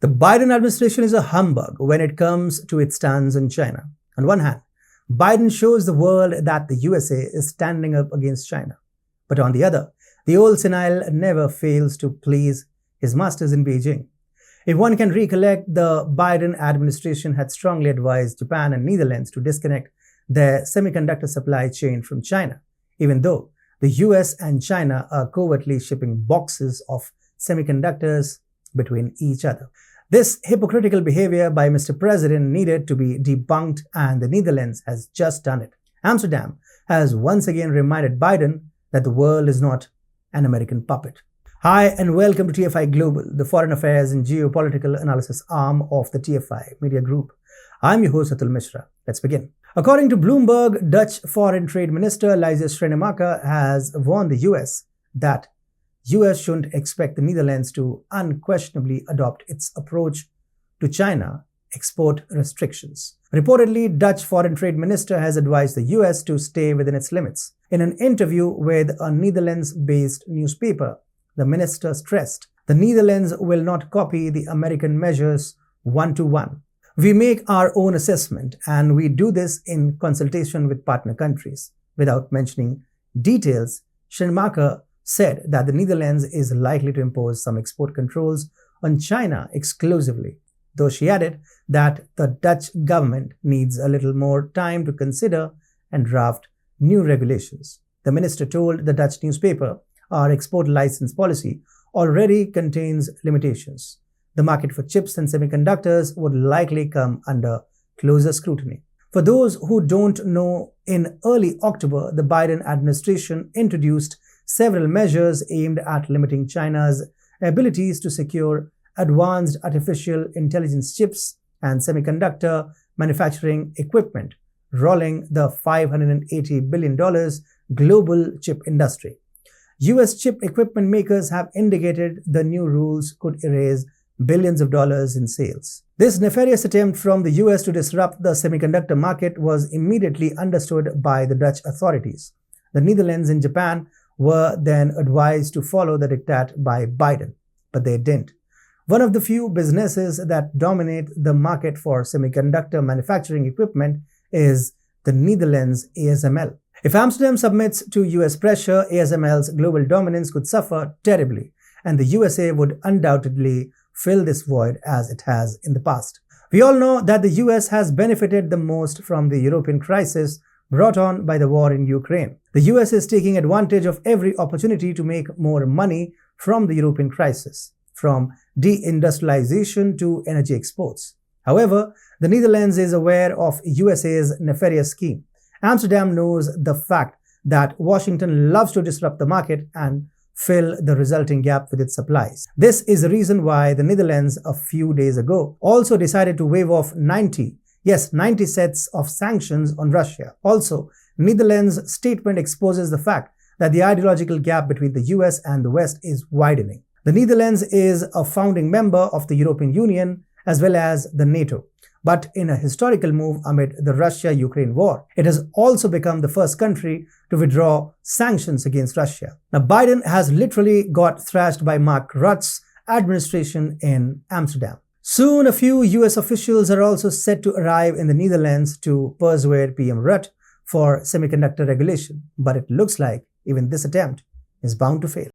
The Biden administration is a humbug when it comes to its stance on China. On one hand, Biden shows the world that the USA is standing up against China. But on the other, the old senile never fails to please his masters in Beijing. If one can recollect, the Biden administration had strongly advised Japan and Netherlands to disconnect their semiconductor supply chain from China, even though the US and China are covertly shipping boxes of semiconductors between each other. This hypocritical behavior by Mr. President needed to be debunked, and the Netherlands has just done it. Amsterdam has once again reminded Biden that the world is not an American puppet. Hi and welcome to TFI Global, the foreign affairs and geopolitical analysis arm of the TFI Media Group. I'm your host Atul Mishra. Let's begin. According to Bloomberg, Dutch Foreign Trade Minister Liza Schrijnemacher has warned the US that US shouldn't expect the Netherlands to unquestionably adopt its approach to China export restrictions. Reportedly, Dutch Foreign Trade Minister has advised the US to stay within its limits. In an interview with a Netherlands-based newspaper, the minister stressed, "The Netherlands will not copy the American measures one-to-one. We make our own assessment, and we do this in consultation with partner countries." Without mentioning details, Schrijnemacher said that the Netherlands is likely to impose some export controls on China exclusively, though she added that the Dutch government needs a little more time to consider and draft new regulations. The minister told the Dutch newspaper, "Our export license policy already contains limitations. The market for chips and semiconductors would likely come under closer scrutiny." For those who don't know, in early October, the Biden administration introduced several measures aimed at limiting China's abilities to secure advanced artificial intelligence chips and semiconductor manufacturing equipment, rolling the $580 billion global chip industry. US chip equipment makers have indicated the new rules could erase billions of dollars in sales. This nefarious attempt from the US to disrupt the semiconductor market was immediately understood by the Dutch authorities. The Netherlands and Japan were then advised to follow the diktat by Biden, but they didn't. One of the few businesses that dominate the market for semiconductor manufacturing equipment is the Netherlands' ASML. If Amsterdam submits to US pressure, ASML's global dominance could suffer terribly, and the USA would undoubtedly fill this void as it has in the past. We all know that the US has benefited the most from the European crisis brought on by the war in Ukraine. The US is taking advantage of every opportunity to make more money from the European crisis, from deindustrialization to energy exports. However, the Netherlands is aware of USA's nefarious scheme. Amsterdam knows the fact that Washington loves to disrupt the market and fill the resulting gap with its supplies. This is the reason why the Netherlands a few days ago also decided to waive off 90 sets of sanctions on Russia. Also, Netherlands' statement exposes the fact that the ideological gap between the US and the West is widening. The Netherlands is a founding member of the European Union as well as the NATO. But in a historical move amid the Russia-Ukraine war, it has also become the first country to withdraw sanctions against Russia. Now, Biden has literally got thrashed by Mark Rutte's administration in Amsterdam. Soon, a few US officials are also set to arrive in the Netherlands to persuade PM Rutte for semiconductor regulation. But it looks like even this attempt is bound to fail.